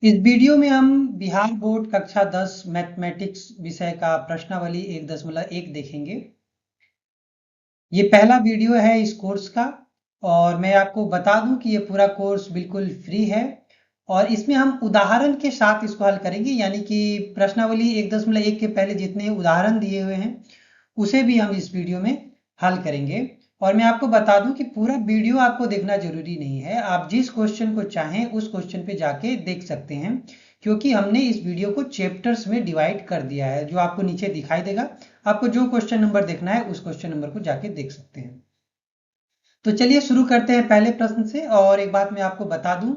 इस वीडियो में हम बिहार बोर्ड कक्षा 10 मैथमेटिक्स विषय का प्रश्नावली 1.1 देखेंगे। ये पहला वीडियो है इस कोर्स का और मैं आपको बता दूं कि ये पूरा कोर्स बिल्कुल फ्री है और इसमें हम उदाहरण के साथ इसको हल करेंगे, यानी कि प्रश्नावली 1.1 के पहले जितने उदाहरण दिए हुए हैं उसे भी हम इस वीडियो में हल करेंगे। और मैं आपको बता दूं कि पूरा वीडियो आपको देखना जरूरी नहीं है, आप जिस क्वेश्चन को चाहें उस क्वेश्चन पे जाके देख सकते हैं, क्योंकि हमने इस वीडियो को चैप्टर्स में डिवाइड कर दिया है। जो आपको नीचे दिखाई देगा, आपको जो क्वेश्चन नंबर देखना है उस क्वेश्चन नंबर को जाके देख सकते हैं। तो चलिए शुरू करते हैं पहले प्रश्न से। और एक बात मैं आपको बता दूं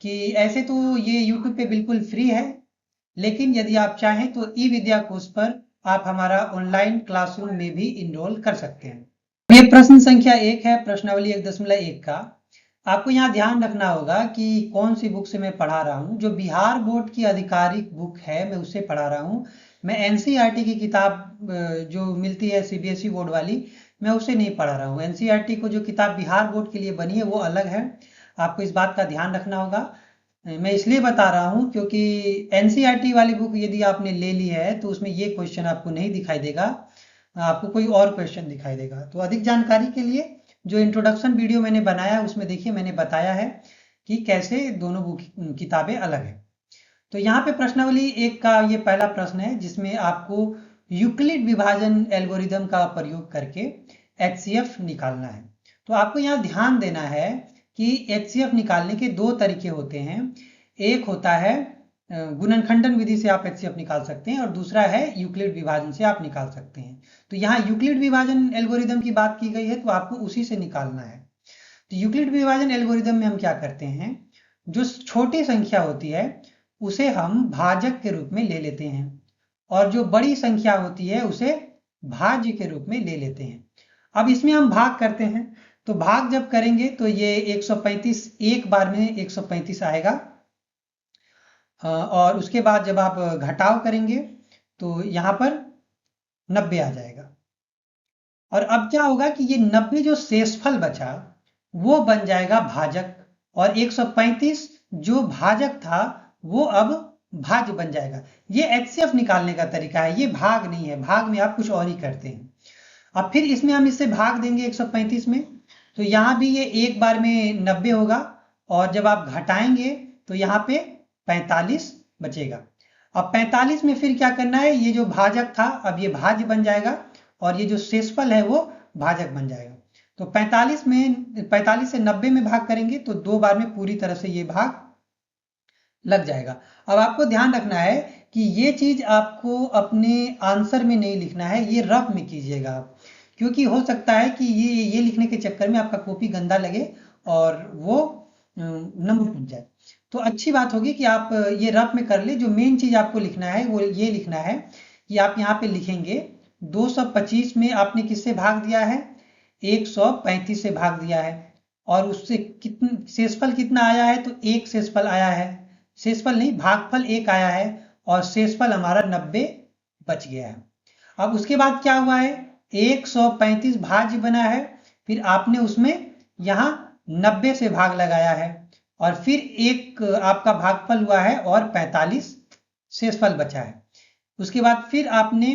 कि ऐसे तो ये यूट्यूब पे बिल्कुल फ्री है, लेकिन यदि आप चाहें तो ई विद्या कोर्स पर आप हमारा ऑनलाइन क्लासरूम में भी इनरोल कर सकते हैं। ये प्रश्न संख्या 1 है, प्रश्नावली 1.1 का। आपको यहाँ ध्यान रखना होगा कि कौन सी बुक से मैं पढ़ा रहा हूँ। जो बिहार बोर्ड की आधिकारिक बुक है मैं उससे पढ़ा रहा हूँ। मैं एनसीईआरटी की किताब जो मिलती है सीबीएसई बोर्ड वाली, मैं उसे नहीं पढ़ा रहा हूँ। एनसीईआरटी को जो किताब बिहार बोर्ड के लिए बनी है वो अलग है, आपको इस बात का ध्यान रखना होगा। मैं इसलिए बता रहा हूँ क्योंकि एनसीईआरटी वाली बुक यदि आपने ले ली है तो उसमें ये क्वेश्चन आपको नहीं दिखाई देगा, आपको कोई और क्वेश्चन दिखाई देगा। तो अधिक जानकारी के लिए जो इंट्रोडक्शन वीडियो मैंने बनाया उसमें देखिए मैंने बताया है कि कैसे दोनों बुक किताबें अलग है। तो यहाँ पे प्रश्नावली 1 का ये पहला प्रश्न है जिसमें आपको यूक्लिड विभाजन एल्गोरिदम का प्रयोग करके एचसीएफ निकालना है। तो आपको यहाँ ध्यान देना है कि एचसीएफ निकालने के दो तरीके होते हैं। एक होता है गुणनखंडन विधि से आप एचसीएफ निकाल सकते हैं और दूसरा है यूक्लिड विभाजन से आप निकाल सकते हैं। तो यहाँ यूक्लिड विभाजन एल्गोरिदम की बात की गई है तो आपको उसी से निकालना है। तो यूक्लिड विभाजन एल्गोरिदम में हम क्या करते हैं, जो छोटी संख्या होती है उसे हम भाजक के रूप में ले लेते हैं और जो बड़ी संख्या होती है उसे भाज्य के रूप में ले लेते हैं। अब इसमें हम भाग करते हैं, तो भाग जब करेंगे तो ये 135 एक बार में 135 आएगा और उसके बाद जब आप घटाव करेंगे तो यहाँ पर 90 आ जाएगा। और अब क्या होगा कि ये 90 जो शेषफल बचा वो बन जाएगा भाजक, और 135 जो भाजक था वो अब भाज्य बन जाएगा। ये एचसीएफ निकालने का तरीका है, ये भाग नहीं है। भाग में आप कुछ और ही करते हैं। अब फिर इसमें हम इससे भाग देंगे 135 में, तो यहाँ भी ये एक बार में 90 होगा और जब आप घटाएंगे तो यहाँ पे 45 बचेगा। अब 45 में फिर क्या करना है, ये जो भाजक था अब ये भाज्य बन जाएगा और ये जो शेषफल है वो भाजक बन जाएगा। तो 45 से 90 में भाग करेंगे तो दो बार में पूरी तरह से ये भाग लग जाएगा। अब आपको ध्यान रखना है कि ये चीज आपको अपने आंसर में नहीं लिखना है, ये रफ में कीजिएगा आप, क्योंकि हो सकता है कि ये लिखने के चक्कर में आपका कॉपी गंदा लगे और वो नंबर बन जाए। तो अच्छी बात होगी कि आप ये रफ में कर ले। जो मेन चीज आपको लिखना है वो ये लिखना है कि आप यहाँ पे लिखेंगे 225 में आपने किससे भाग दिया है, 135 से भाग दिया है और उससे कितना शेषफल कितना आया है, तो एक शेषफल आया है, शेषफल नहीं भागफल एक आया है और शेषफल हमारा 90 बच गया है। अब उसके बाद क्या हुआ है, 135 भाज्य बना है, फिर आपने उसमें यहाँ 90 से भाग लगाया है और फिर एक आपका भागफल हुआ है और 45 शेषफल बचा है। उसके बाद फिर आपने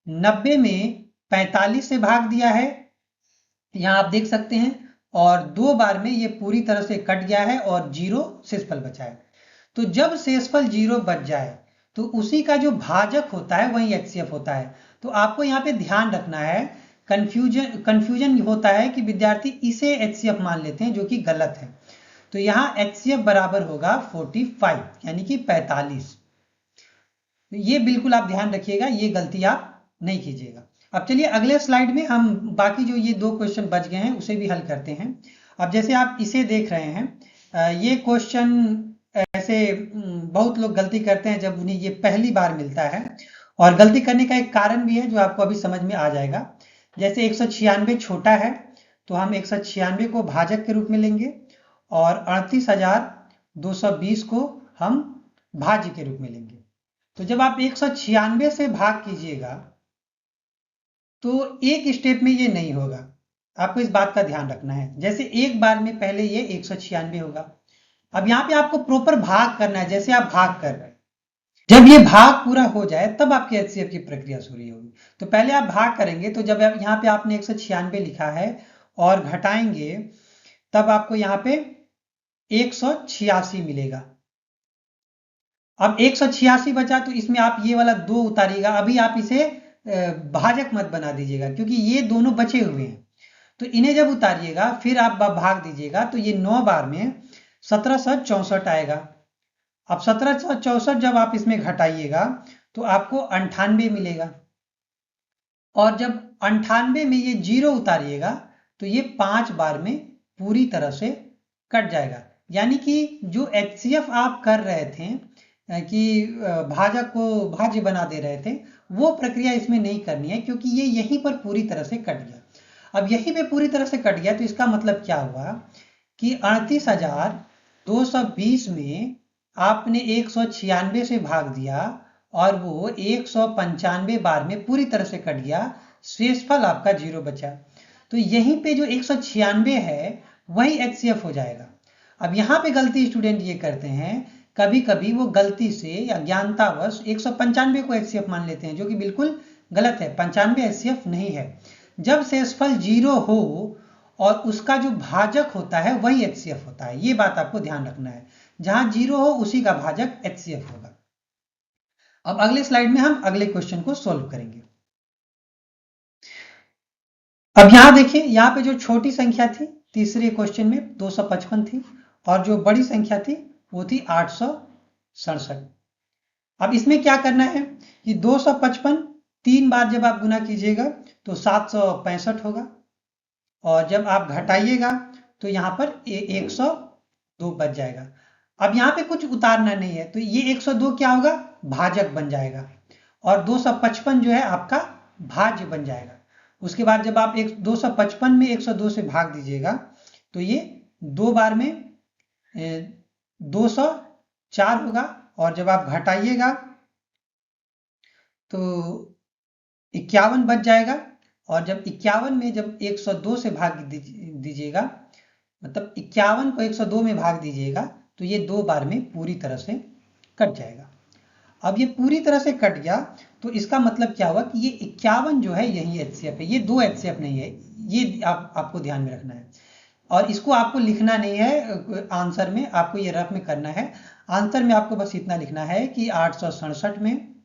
90 में 45 से भाग दिया है, यहाँ आप देख सकते हैं, और दो बार में ये पूरी तरह से कट गया है और जीरो शेषफल बचा है। तो जब शेषफल जीरो बच जाए तो उसी का जो भाजक होता है वही एचसीएफ होता है। तो आपको यहाँ पे ध्यान रखना है, कंफ्यूजन होता है कि विद्यार्थी इसे एचसीएफ मान लेते हैं जो कि गलत है। तो यहाँ एचसीएफ बराबर होगा 45 यानी कि 45। ये बिल्कुल आप ध्यान रखिएगा, ये गलती आप नहीं कीजिएगा। अब चलिए अगले स्लाइड में हम बाकी जो ये दो क्वेश्चन बच गए हैं उसे भी हल करते हैं। अब जैसे आप इसे देख रहे हैं, ये क्वेश्चन ऐसे बहुत लोग गलती करते हैं जब उन्हें ये पहली बार मिलता है, और गलती करने का एक कारण भी है जो आपको अभी समझ में आ जाएगा। जैसे 196 छोटा है तो हम 196 को भाजक के रूप में लेंगे और 38,220 को हम भाज्य के रूप में लेंगे। तो जब आप 196 से भाग कीजिएगा तो एक स्टेप में ये नहीं होगा, आपको इस बात का ध्यान रखना है। जैसे एक बार में पहले ये 196 होगा, अब यहाँ पे आपको प्रॉपर भाग करना है, जैसे आप भाग कर रहे हैं। जब ये भाग पूरा हो जाए तब आपकी HCF की प्रक्रिया शुरू होगी। तो पहले आप भाग करेंगे, तो जब यहाँ पे आपने 196 लिखा है और घटाएंगे तब आपको यहाँ पे 186 मिलेगा। अब 186 बचा तो इसमें आप ये वाला 2 उतारिएगा। अभी आप इसे भाजक मत बना दीजिएगा क्योंकि ये दोनों बचे हुए हैं, तो इन्हें जब उतारिएगा फिर आप भाग दीजिएगा तो ये 9 बार में 1764 आएगा। अब 1764 जब आप इसमें घटाइएगा तो आपको 98 मिलेगा, और जब 98 में ये 0 उतारिएगा तो ये 5 बार में पूरी तरह से कट जाएगा। यानी कि जो HCF आप कर रहे थे कि भाजक को भाज्य बना दे रहे थे, वो प्रक्रिया इसमें नहीं करनी है क्योंकि ये यहीं पर पूरी तरह से कट गया। अब यहीं पे पूरी तरह से कट गया तो इसका मतलब क्या हुआ कि 38,220 में आपने 196 से भाग दिया और वो 195 बार में पूरी तरह से कट गया, शेषफल आपका 0 बचा। तो यहीं पे जो 196 है वही HCF हो जाएगा। अब यहाँ पे गलती स्टूडेंट ये करते हैं, कभी कभी वो गलती से या ज्ञानतावश 195 को HCF मान लेते हैं, जो कि बिल्कुल गलत है। 95 HCF नहीं है। जब शेषफल 0 हो और उसका जो भाजक होता है वही HCF होता है, ये बात आपको ध्यान रखना है। जहां 0 हो उसी का भाजक HCF होगा। अब अगले स्लाइड में हम अगले क्वेश्चन को सोल्व करेंगे। अब यहां देखिए, यहां पे जो छोटी संख्या थी तीसरे क्वेश्चन में 255 थी और जो बड़ी संख्या थी वो थी 867। अब इसमें क्या करना है कि 255 3 बार जब आप गुना कीजिएगा तो 765 होगा, और जब आप घटाइएगा तो यहां पर 102 बच जाएगा। अब यहां पे कुछ उतारना नहीं है तो ये 102 क्या होगा, भाजक बन जाएगा, और 255 जो है आपका भाज्य बन जाएगा। उसके बाद जब आप 255 में 102 से भाग दीजिएगा तो ये 2 बार में 204 होगा, और जब आप घटाइएगा तो 51 बच जाएगा, और जब 51 में जब 102 से भाग दीजिएगा, मतलब 51 को 102 में भाग दीजिएगा तो ये 2 बार में पूरी तरह से कट जाएगा। अब ये पूरी तरह से कट गया तो इसका मतलब क्या हुआ कि ये 51 जो है यही HCF है, ये 2 HCF नहीं है। ये आपको ध्यान में रखना है, और इसको आपको लिखना नहीं है आंसर में, आपको ये रफ में करना है। आंसर में आपको बस इतना लिखना है कि 867 में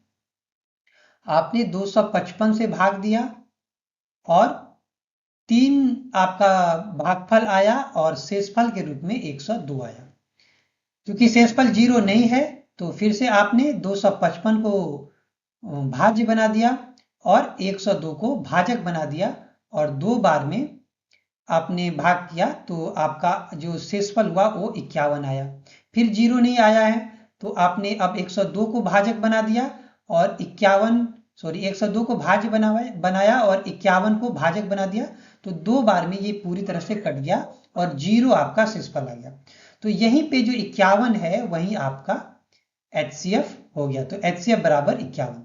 आपने 255 से भाग दिया और 3 आपका भागफल आया और शेषफल के रूप में 102 आया। क्योंकि शेषफल 0 नहीं है तो फिर से आपने 255 को भाज्य बना दिया और 102 को भाजक बना दिया, और 2 बार में आपने भाग किया तो आपका जो शेषफल हुआ वो 51 आया। फिर 0 नहीं आया है तो आपने अब 102 को भाजक बना दिया और 102 को भाज्य बनाया और 51 को भाजक बना दिया, तो 2 बार में ये पूरी तरह से कट गया और 0 आपका शेषफल आ गया। तो यहीं पे जो 51 है वही आपका HCF हो गया। तो HCF बराबर 51।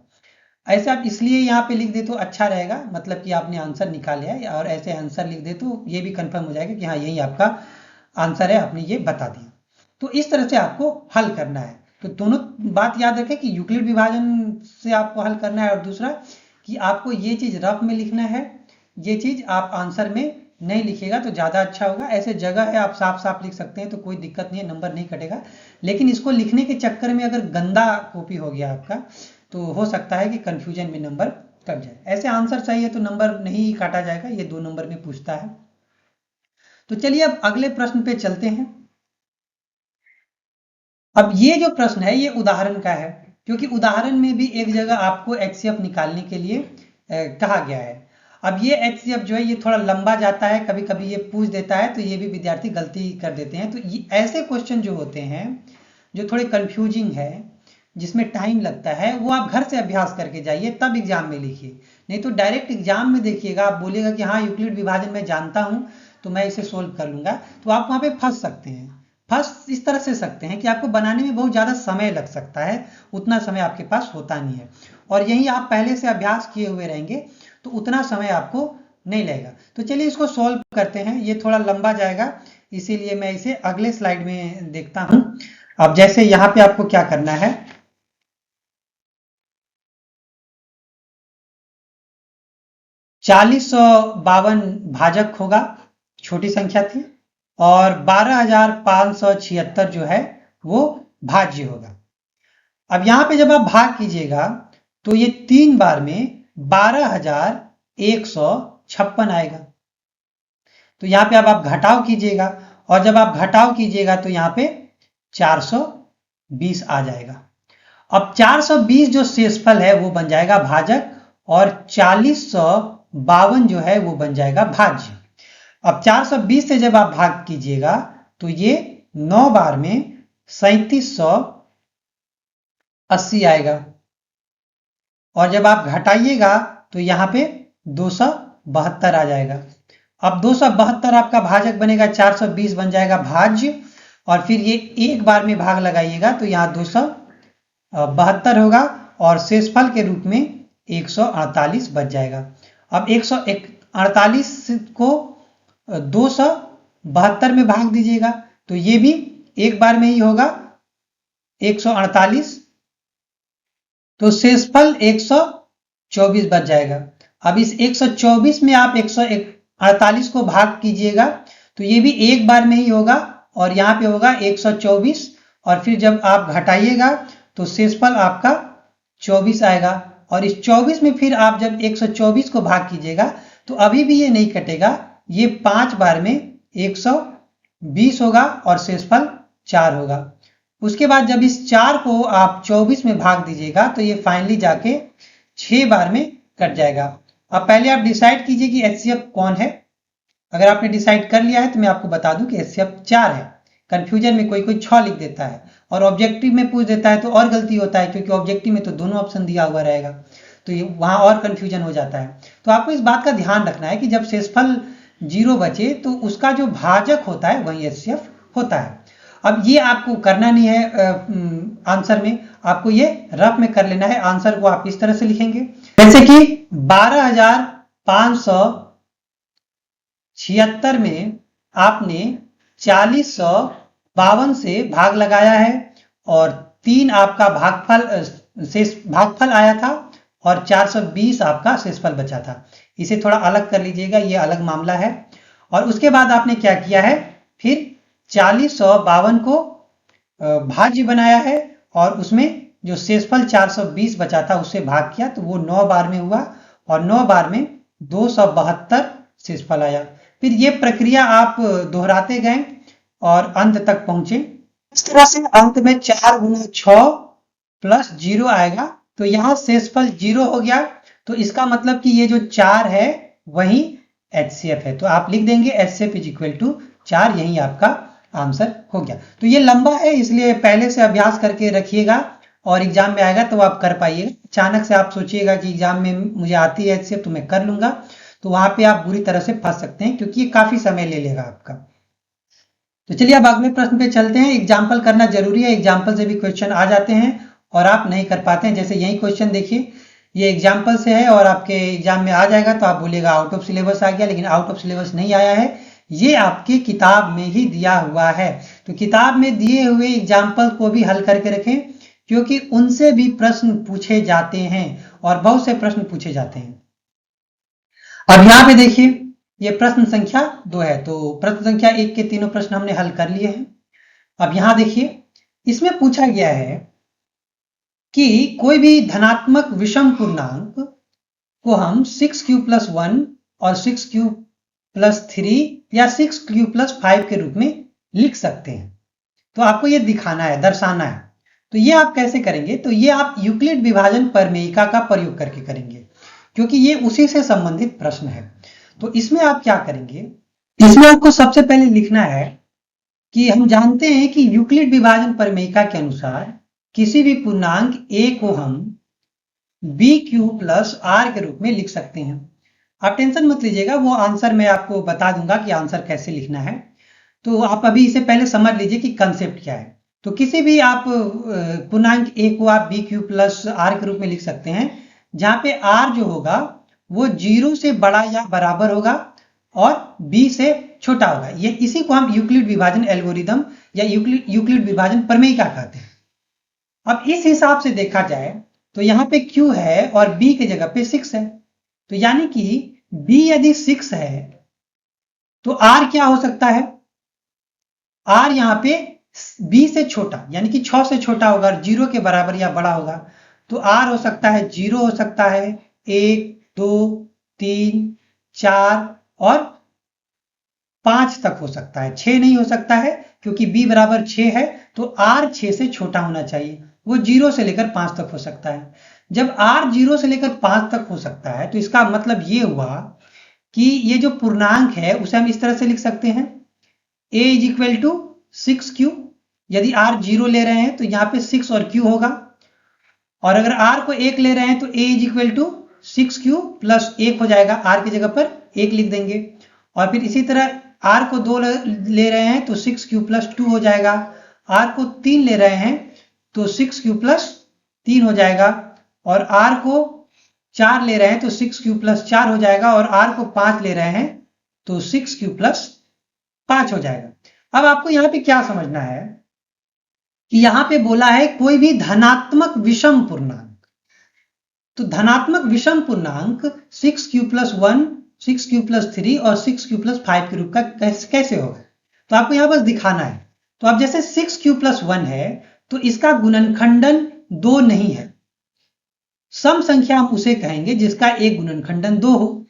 ऐसे आप इसलिए यहाँ पे लिख दे तो अच्छा रहेगा, मतलब कि आपने आंसर निकाल लिया है, और ऐसे आंसर लिख दे तो ये भी कंफर्म हो जाएगा कि हाँ यही आपका आंसर है, आपने ये बता दिया। तो इस तरह से आपको हल करना है। तो दोनों बात याद रखें कि यूक्लिड विभाजन से आपको हल करना है, और दूसरा कि आपको ये चीज रफ में लिखना है, ये चीज आप आंसर में नहीं लिखिएगा तो ज्यादा अच्छा होगा। ऐसे जगह है आप साफ साफ लिख सकते हैं तो कोई दिक्कत नहीं है, नंबर नहीं कटेगा। लेकिन इसको लिखने के चक्कर में अगर गंदा कॉपी हो गया आपका तो हो सकता है कि कंफ्यूजन में नंबर कट जाए। ऐसे आंसर सही है तो नंबर नहीं काटा जाएगा, ये 2 नंबर में पूछता है। तो चलिए अब अगले प्रश्न पे चलते हैं। अब ये जो प्रश्न है ये उदाहरण का है, क्योंकि उदाहरण में भी एक जगह आपको HCF निकालने के लिए कहा गया है। अब ये HCF जो है ये थोड़ा लंबा जाता है, कभी कभी ये पूछ देता है, तो ये भी विद्यार्थी गलती कर देते हैं। तो ये ऐसे क्वेश्चन जो होते हैं जो थोड़े कंफ्यूजिंग है, जिसमें टाइम लगता है, वो आप घर से अभ्यास करके जाइए तब एग्जाम में लिखिए। नहीं तो डायरेक्ट एग्जाम में देखिएगा, आप बोलेगा कि हाँ यूक्लिड विभाजन में जानता हूं तो मैं इसे सोल्व कर लूंगा, तो आप वहां पे फंस सकते हैं। फंस इस तरह से सकते हैं कि आपको बनाने में बहुत ज्यादा समय लग सकता है, उतना समय आपके पास होता नहीं है, और यही आप पहले से अभ्यास किए हुए रहेंगे तो उतना समय आपको नहीं लगेगा। तो चलिए इसको सोल्व करते हैं, ये थोड़ा लंबा जाएगा, इसीलिए मैं इसे अगले स्लाइड में देखता हूं। अब जैसे यहाँ पे आपको क्या करना है, 4052 भाजक होगा, छोटी संख्या थी, और 12576 जो है वो भाज्य होगा। अब यहां पे जब आप भाग कीजिएगा तो ये 3 बार में 12156 आएगा। तो यहां पे अब आप घटाव कीजिएगा, और जब आप घटाव कीजिएगा तो यहां पे 420 आ जाएगा। अब 420 जो शेषफल है वो बन जाएगा भाजक, और 4052 जो है वो बन जाएगा भाज्य। अब 420 से जब आप भाग कीजिएगा तो ये 9 बार में 3780 आएगा, और जब आप घटाइएगा तो यहां पे 272 आ जाएगा। अब 272 आपका भाजक बनेगा, 420 बन जाएगा भाज्य, और फिर ये एक बार में भाग लगाइएगा तो यहाँ 272 होगा, और शेषफल के रूप में 148 बच जाएगा। अब 148 को 272 में भाग दीजिएगा तो ये भी एक बार में ही होगा 148, तो शेषफल 124 बच जाएगा। अब इस 124 में आप 148 को भाग कीजिएगा तो ये भी एक बार में ही होगा, और यहाँ पे होगा 124, और फिर जब आप घटाइएगा तो शेषफल आपका 24 आएगा, और इस 24 में फिर आप जब 124 को भाग कीजिएगा तो अभी भी ये नहीं कटेगा, ये 5 बार में 120 होगा और शेषफल 4 होगा। उसके बाद जब इस 4 को आप 24 में भाग दीजिएगा तो ये फाइनली जाके 6 बार में कट जाएगा। अब पहले आप डिसाइड कीजिए कि HCF कौन है। अगर आपने डिसाइड कर लिया है तो मैं आपको बता दूं कि HCF 4 है। कंफ्यूजन में कोई 6 लिख देता है, और ऑब्जेक्टिव में पूछ देता है तो और गलती होता है, क्योंकि ऑब्जेक्टिव में तो दोनों ऑप्शन दिया हुआ रहेगा, तो ये वहां और कंफ्यूजन हो जाता है। तो आपको इस बात का ध्यान रखना है कि जब शेषफल 0 बचे तो उसका जो भाजक होता है वही HCF होता है। अब ये आपको करना नहीं है आंसर में, आपको ये रफ में कर लेना है। आंसर को आप इस तरह से लिखेंगे, जैसे कि 12576 में आपने 4052 से भाग लगाया है, और 3 आपका भागफल आया था, और 420 आपका शेषफल बचा था। इसे थोड़ा अलग कर लीजिएगा, ये अलग मामला है। और उसके बाद आपने क्या किया है, फिर 4052 को भाज्य बनाया है, और उसमें जो शेषफल 420 बचा था उससे भाग किया तो वो 9 बार में हुआ, और 9 बार में 272 शेषफल आया। फिर ये प्रक्रिया आप दोहराते गए और अंत तक पहुंचे। इस तरह से अंत में 4 गुना 6 प्लस 0 आएगा, तो यहां शेषफल 0 हो गया, तो इसका मतलब कि ये जो 4 है वही HCF है। तो आप लिख देंगे HCF इज इक्वल टू 4, यही आपका आंसर हो गया। तो ये लंबा है, इसलिए पहले से अभ्यास करके रखिएगा, और एग्जाम में आएगा तो आप कर पाइएगा। अचानक से आप सोचिएगा कि एग्जाम में मुझे आती है HCF तो मैं कर लूंगा, तो वहां पे आप बुरी तरह से फंस सकते हैं, क्योंकि ये काफी समय ले लेगा आपका। तो चलिए अब अगले प्रश्न पे चलते हैं। एग्जाम्पल करना जरूरी है, एग्जाम्पल से भी क्वेश्चन आ जाते हैं और आप नहीं कर पाते हैं। जैसे यही क्वेश्चन देखिए, ये एग्जाम्पल से है और आपके एग्जाम में आ जाएगा तो आप बोलेगा आउट ऑफ सिलेबस आ गया, लेकिन आउट ऑफ सिलेबस नहीं आया है, ये आपकी किताब में ही दिया हुआ है। तो किताब में दिए हुए एग्जाम्पल को भी हल करके रखें, क्योंकि उनसे भी प्रश्न पूछे जाते हैं, और बहुत से प्रश्न पूछे जाते हैं। अब यहाँ पे देखिए, ये प्रश्न संख्या 2 है, तो प्रश्न संख्या 1 के तीनों प्रश्न हमने हल कर लिए हैं। अब यहां देखिए, इसमें पूछा गया है कि कोई भी धनात्मक विषम पूर्णांक को हम 6q+1 और 6q+3 या 6q+5 के रूप में लिख सकते हैं। तो आपको ये दिखाना है, दर्शाना है। तो ये आप कैसे करेंगे, तो ये आप यूक्लिड विभाजन प्रमेयिका का प्रयोग करके करेंगे, क्योंकि ये उसी से संबंधित प्रश्न है। तो इसमें आप क्या करेंगे, इसमें आपको सबसे पहले लिखना है कि हम जानते हैं कि यूक्लिड विभाजन प्रमेयिका के अनुसार किसी भी पूर्णांक a को हम bq+r के रूप में लिख सकते हैं। आप टेंशन मत लीजिएगा, वो आंसर मैं आपको बता दूंगा कि आंसर कैसे लिखना है। तो आप अभी इसे पहले समझ लीजिए कि कंसेप्ट क्या है। तो किसी भी आप पूर्णांक a को आप bq+r के रूप में लिख सकते हैं, जहां पे r जो होगा वो 0 से बड़ा या बराबर होगा और b से छोटा होगा। ये इसी को हम यूक्लिड विभाजन एल्गोरिदम या यूक्लिड विभाजन प्रमेय क्या कहते हैं। अब इस हिसाब से देखा जाए तो यहाँ पे Q है और B की जगह पे 6 है, तो यानी कि B यदि 6 है तो R क्या हो सकता है, R यहाँ पे B से छोटा यानी कि 6 से छोटा होगा, 0 के बराबर या बड़ा होगा। तो R हो सकता है 0 हो सकता है, 1 2 3 4 और 5 तक हो सकता है, 6 नहीं हो सकता है क्योंकि B बराबर 6 है, तो R 6 से छोटा होना चाहिए, वो 0 से लेकर 5 तक हो सकता है। जब R 0 से लेकर 5 तक हो सकता है तो इसका मतलब ये हुआ कि ये जो पूर्णांक है उसे हम इस तरह से लिख सकते हैं, A is equal to 6Q। यदि R 0 ले रहे हैं तो यहाँ पे 6 और Q होगा, और अगर R को 1 ले रहे हैं तो A is equal to 6Q plus 1 हो जाएगा, R की जगह पर 1 लिख देंगे। और फिर इसी तरह R को 2 ले रहे हैं तो 6Q प्लस 2 हो जाएगा, R को 3 ले रहे हैं तो 6Q प्लस 3 हो जाएगा, और R को 4 ले रहे हैं तो 6Q प्लस 4 हो जाएगा, और R को 5 ले रहे हैं तो 6Q प्लस 5 हो जाएगा। अब आपको यहाँ पे क्या समझना है कि यहाँ पे बोला है कोई भी धनात्मक विषम पूर्णांक, तो धनात्मक विषम पूर्णांक 6Q प्लस 1 6Q प्लस 3 और 6Q प्लस 5 के रूप का कैसे होगा, तो आपको यहाँ बस दिखाना है। तो अब जैसे 6Q प्लस 1 है तो इसका गुणनखंडन 2 नहीं है, सम संख्या हम उसे कहेंगे जिसका एक गुणनखंडन 2 हो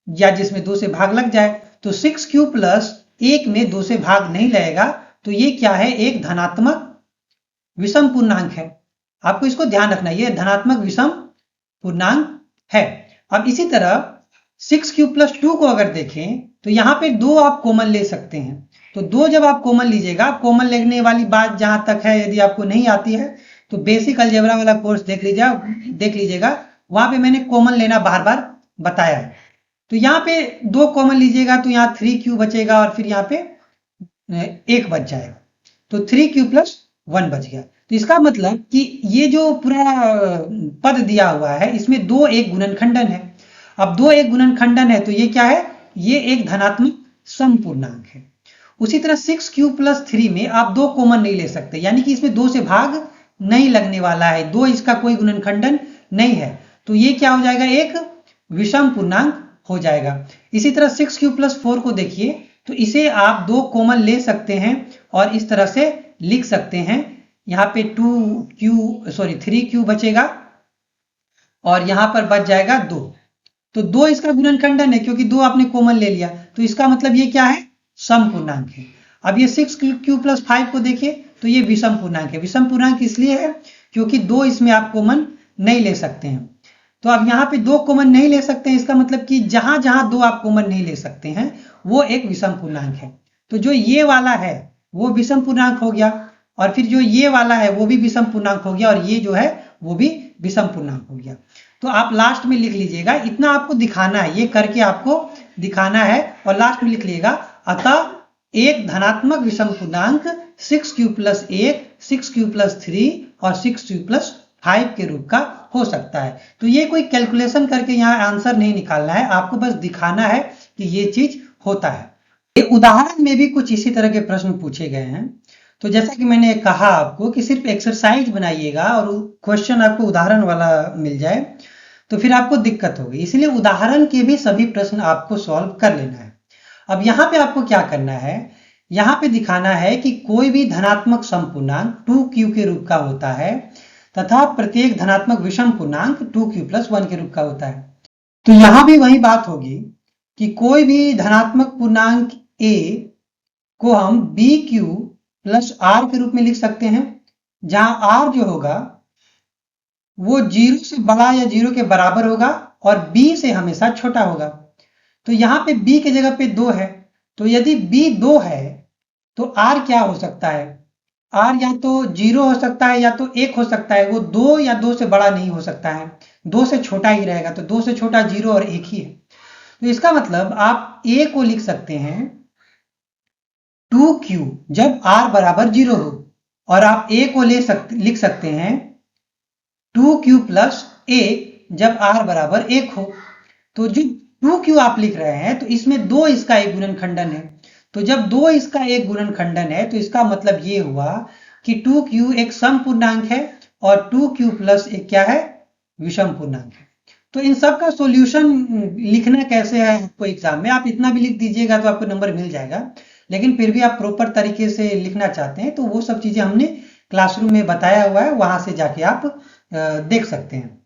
या जिसमें 2 से भाग लग जाए। तो 6Q प्लस 1 में 2 से भाग नहीं लगेगा, तो ये क्या है, एक धनात्मक विषम पूर्णांक है। आपको इसको ध्यान रखना, ये धनात्मक विषम पूर्णांक है। अब इसी तरह 6Q प्लस 2 को अगर देखें तो यहाँ पे 2 आप कॉमन ले सकते हैं, तो 2 जब आप कॉमन लीजिएगा, कॉमन लेने वाली बात जहां तक है यदि आपको नहीं आती है तो बेसिक अलजेब्रा वाला कोर्स देख लीजिएगा, वहां पे मैंने कॉमन लेना बार बार बताया है। तो यहाँ पे 2 कॉमन लीजिएगा तो यहाँ 3Q बचेगा और फिर यहाँ पे 1 बच जाएगा, तो 3Q प्लस 1 बच गया। तो इसका मतलब कि ये जो पूरा पद दिया हुआ है इसमें 2 एक गुणनखंडन है। अब 2 एक गुणनखंडन है तो ये क्या है, ये एक धनात्मक समपूर्णांक है। उसी तरह 6Q प्लस 3 में आप 2 कॉमन नहीं ले सकते, यानी कि इसमें 2 से भाग नहीं लगने वाला है, 2 इसका कोई गुणनखंडन नहीं है, तो ये क्या हो जाएगा, एक विषम पूर्णांक हो जाएगा। इसी तरह 6Q प्लस 4 को देखिए, तो इसे आप 2 कॉमन ले सकते हैं और इस तरह से लिख सकते हैं, यहाँ पे 3Q बचेगा और यहाँ पर बच जाएगा 2, तो 2 इसका गुणनखंडन है क्योंकि 2 आपने कॉमन ले लिया, तो इसका मतलब ये क्या है, सम पूर्णांक है। अब ये 6Q प्लस 5 को देखिए तो ये विषम पूर्णांक है। विषम पूर्णांक इसलिए है क्योंकि 2 इसमें आप कॉमन नहीं ले सकते हैं। तो अब यहाँ पे 2 कॉमन नहीं ले सकते हैं, इसका मतलब कि जहां जहां 2 आप कॉमन नहीं ले सकते हैं वो एक विषम पूर्णांक है। तो जो ये वाला है वो विषम पूर्णांक हो गया, और फिर जो ये वाला है वो भी विषम पूर्णांक हो गया, और ये जो है वो भी विषम पूर्णांक हो गया। तो आप लास्ट में लिख लीजिएगा, इतना आपको दिखाना है, ये करके आपको दिखाना है, और लास्ट में लिख लीजिएगा, अतः एक धनात्मक विषम पूर्णांक 6Q प्लस 1 6Q प्लस 3 और 6Q प्लस 5 के रूप का हो सकता है। तो ये कोई कैलकुलेशन करके यहाँ आंसर नहीं निकालना है, आपको बस दिखाना है कि ये चीज होता है। ये उदाहरण में भी कुछ इसी तरह के प्रश्न पूछे गए हैं। तो जैसा कि मैंने कहा आपको कि सिर्फ एक्सरसाइज बनाइएगा और क्वेश्चन आपको उदाहरण वाला मिल जाए तो फिर आपको दिक्कत होगी, इसलिए उदाहरण के भी सभी प्रश्न आपको सॉल्व कर लेना है। अब यहाँ पे आपको क्या करना है, यहाँ पे दिखाना है कि कोई भी धनात्मक समपूर्णांक 2Q के रूप का होता है तथा प्रत्येक धनात्मक विषम पूर्णांक 2Q प्लस 1 के रूप का होता है। तो यहां भी वही बात होगी कि कोई भी धनात्मक पूर्णांक A को हम BQ प्लस R के रूप में लिख सकते हैं, जहां R जो होगा वो 0 से बड़ा या 0 के बराबर होगा और B से हमेशा छोटा होगा। तो यहाँ पे B की जगह पे 2 है, तो यदि B 2 है तो R क्या हो सकता है, R या तो 0 हो सकता है या तो 1 हो सकता है, वो 2 या 2 से बड़ा नहीं हो सकता है, 2 से छोटा ही रहेगा, तो 2 से छोटा 0 और 1 ही है। तो इसका मतलब आप A को लिख सकते हैं 2Q जब R बराबर 0 हो, और आप A को लिख सकते हैं 2Q प्लस 1 जब R बराबर 1 हो। तो जो 2Q आप लिख रहे हैं तो इसमें 2 इसका एक गुणनखंडन है, तो जब 2 इसका एक गुणनखंडन है तो इसका मतलब ये हुआ कि 2q एक सम पूर्णांक है और 2q प्लस एक क्या है, विषम पूर्णांक है। तो इन सब का सॉल्यूशन लिखना कैसे है आपको एग्जाम में, आप इतना भी लिख दीजिएगा तो आपको नंबर मिल जाएगा, लेकिन फिर भी आप प्रॉपर तरीके से लिखना चाहते हैं तो वो सब चीजें हमने क्लासरूम में बताया हुआ है, वहां से जाके आप देख सकते हैं।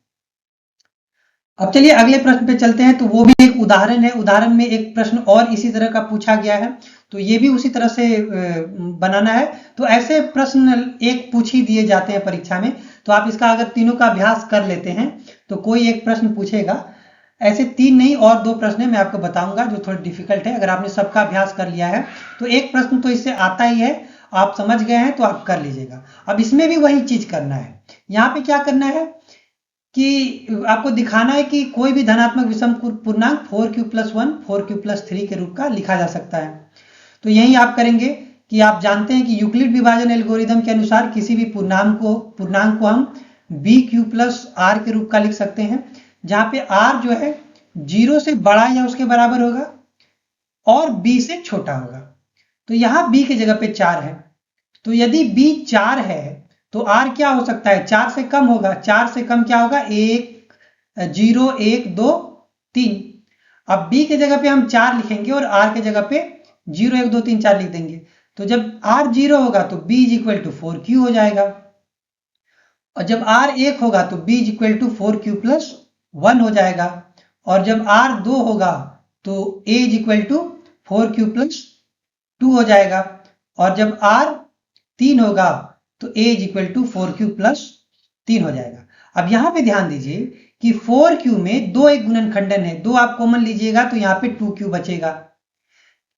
अब चलिए अगले प्रश्न पे चलते हैं। तो वो भी एक उदाहरण है, उदाहरण में एक प्रश्न और इसी तरह का पूछा गया है, तो ये भी उसी तरह से बनाना है। तो ऐसे प्रश्न एक पूछ ही दिए जाते हैं परीक्षा में, तो आप इसका अगर तीनों का अभ्यास कर लेते हैं तो कोई एक प्रश्न पूछेगा, ऐसे 3 नहीं और 2 प्रश्न है मैं आपको बताऊंगा जो थोड़े डिफिकल्ट है। अगर आपने सबका अभ्यास कर लिया है तो एक प्रश्न तो इससे आता ही है, आप समझ गए हैं तो आप कर लीजिएगा। अब इसमें भी वही चीज करना है, यहाँ पे क्या करना है कि आपको दिखाना है कि कोई भी धनात्मक विषम पूर्णांक 4q + 1 4q + 3 के रूप का लिखा जा सकता है। तो यही आप करेंगे कि आप जानते हैं कि यूक्लिड विभाजन एल्गोरिदम के अनुसार किसी भी पूर्णांक को हम bq + r के रूप का लिख सकते हैं, जहां पे r जो है 0 से बड़ा या उसके बराबर होगा और b से छोटा होगा। तो यहां b की जगह पे 4 है, तो यदि b 4 है तो r क्या हो सकता है, 4 से कम होगा। 4 से कम क्या होगा, 1 0 1 2 3। अब b के जगह पे हम 4 लिखेंगे और r के जगह पे 0 1 2 3 4 लिख देंगे। तो जब r 0 होगा तो b = 4q हो जाएगा, और जब r 1 होगा तो b = 4q + 1 हो जाएगा, और जब r 2 होगा तो a = 4q + 2 हो जाएगा, और जब r 3 होगा तो a = 4q + 3 हो जाएगा। अब यहां पे ध्यान दीजिए कि 4q में 2 एक गुणनखंडन है, 2 आप कॉमन लीजिएगा तो यहाँ पे 2q बचेगा,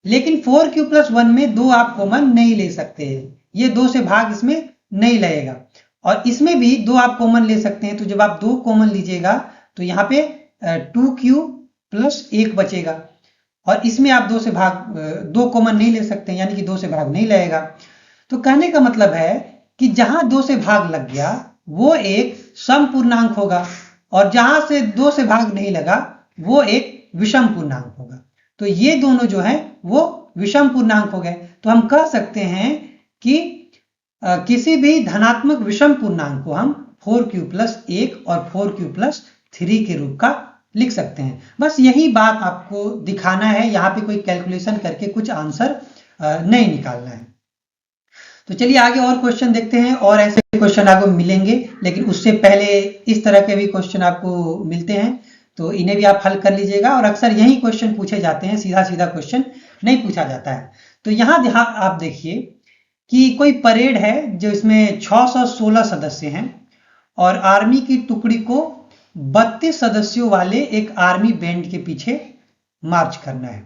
लेकिन 4q + 1 में 2 आप कॉमन नहीं ले सकते हैं, ये 2 से भाग इसमें नहीं लगेगा। और इसमें भी 2 आप कॉमन ले सकते हैं, तो जब आप 2 कॉमन लीजिएगा तो यहाँ पे 2q + 1 बचेगा, और इसमें आप 2 कॉमन नहीं ले सकते, यानी कि 2 से भाग नहीं लगेगा। तो कहने का मतलब है कि जहां 2 से भाग लग गया वो एक सम पूर्णांक होगा, और जहां से 2 से भाग नहीं लगा वो एक विषम पूर्णांक होगा। तो ये दोनों जो है वो विषम पूर्णांक हो गए। तो हम कह सकते हैं कि किसी भी धनात्मक विषम पूर्णांक को हम 4q + 1 और 4q + 3 के रूप का लिख सकते हैं। बस यही बात आपको दिखाना है, यहाँ पे कोई कैलकुलेशन करके कुछ आंसर नहीं निकालना है। तो चलिए आगे और क्वेश्चन देखते हैं, और ऐसे क्वेश्चन आपको मिलेंगे, लेकिन उससे पहले इस तरह के भी क्वेश्चन आपको मिलते हैं, तो इन्हें भी आप हल कर लीजिएगा। और अक्सर यही क्वेश्चन पूछे जाते हैं, सीधा सीधा क्वेश्चन नहीं पूछा जाता है। तो यहाँ आप देखिए कि कोई परेड है जो इसमें 616 सदस्य हैं, और आर्मी की टुकड़ी को 32 सदस्यों वाले एक आर्मी बैंड के पीछे मार्च करना है।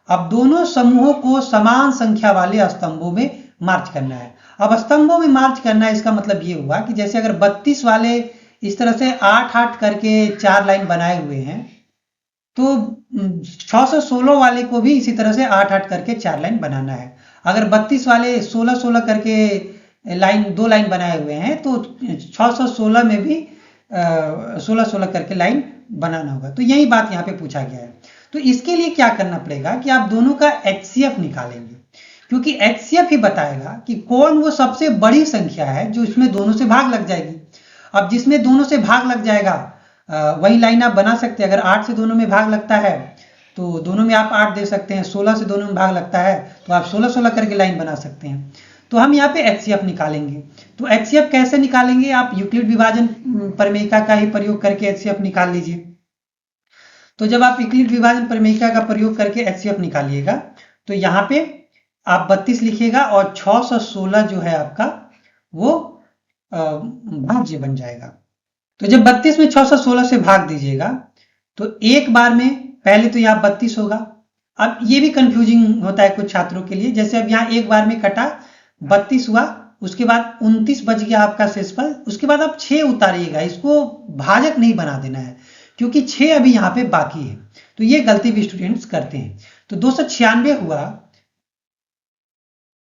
अब दोनों समूहों को समान संख्या वाले स्तंभों में मार्च करना है। अब स्तंभों में मार्च करना है, इसका मतलब ये हुआ कि जैसे अगर 32 वाले इस तरह से 8-8 करके 4 लाइन बनाए हुए हैं, तो 616 वाले को भी इसी तरह से 8-8 करके 4 लाइन बनाना है। अगर 32 वाले 16-16 करके 2 लाइन बनाए हुए हैं, तो 616 में भी 16-16 करके लाइन बनाना होगा। तो यही बात यहाँ पे पूछा गया है। तो इसके लिए क्या करना पड़ेगा कि आप दोनों का HCF निकालेंगे, क्योंकि HCF ही बताएगा कि कौन वो सबसे बड़ी संख्या है जो इसमें दोनों से भाग लग जाएगी। अब जिसमें दोनों से भाग लग जाएगा वही लाइन आप बना सकते हैं। अगर 8 से दोनों में भाग लगता है तो दोनों में आप 8 दे सकते हैं, 16 से दोनों में भाग लगता है तो आप 16-16 करके लाइन बना सकते हैं। तो हम यहाँ पे HCF निकालेंगे। तो HCF कैसे निकालेंगे, आप यूक्लिड विभाजन प्रमेयिका का ही प्रयोग करके HCF निकाल लीजिए। तो जब आप यूक्लिड विभाजन प्रमेयिका का प्रयोग करके HCF निकालिएगा तो यहाँ पे आप 32 लिखिएगा और 616 जो है आपका वो भाज्य बन जाएगा। तो जब 32 में 616 से भाग दीजिएगा तो एक बार में पहले तो यहाँ 32 होगा। अब ये भी कंफ्यूजिंग होता है कुछ छात्रों के लिए, जैसे अब यहाँ एक बार में कटा 32 हुआ, उसके बाद 29 बच गया आपका शेषफल, उसके बाद आप 6 उतारिएगा, इसको भाजक नहीं बना देना है क्योंकि 6 अभी यहाँ पे बाकी है। तो ये गलती भी स्टूडेंट्स करते हैं। तो 296 हुआ,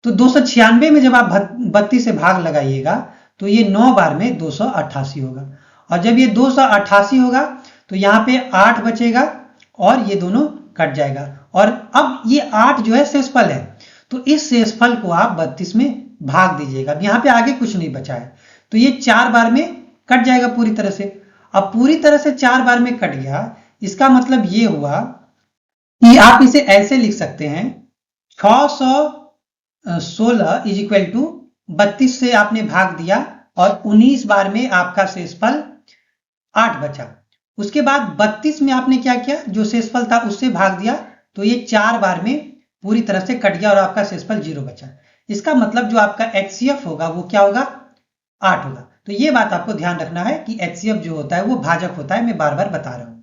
तो 296 में जब आप 32 से भाग लगाइएगा तो ये 9 बार में 288 होगा, और जब ये 288 होगा तो यहाँ पे 8 बचेगा और ये दोनों कट जाएगा। और अब ये 8 जो है शेषफल है, तो इस शेषफल को आप 32 में भाग दीजिएगा। अब यहाँ पे आगे कुछ नहीं बचा है, तो ये 4 बार में कट जाएगा पूरी तरह से। अब पूरी तरह से 4 बार में कट गया, इसका मतलब ये हुआ कि आप इसे ऐसे लिख सकते हैं 616 इज इक्वल टू 32 से आपने भाग दिया और 19 बार में आपका शेषफल 8 बचा। उसके बाद 32 में आपने क्या किया, जो शेषफल था उससे भाग दिया, तो ये 4 बार में पूरी तरह से कट गया और आपका शेषफल 0 बचा। इसका मतलब जो आपका HCF होगा वो क्या होगा, 8 होगा। तो ये बात आपको ध्यान रखना है कि HCF जो होता है वो भाजक होता है, मैं बार बार बता रहा हूं।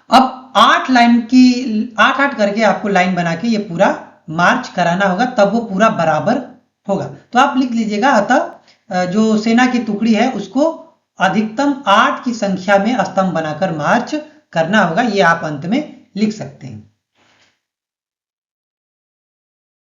अब 8 लाइन की 8-8 करके आपको लाइन बना के ये पूरा मार्च कराना होगा, तब वो पूरा बराबर होगा। तो आप लिख लीजिएगा, अतः जो सेना की टुकड़ी है उसको अधिकतम 8 की संख्या में स्तंभ बनाकर मार्च करना होगा, ये आप अंत में लिख सकते हैं।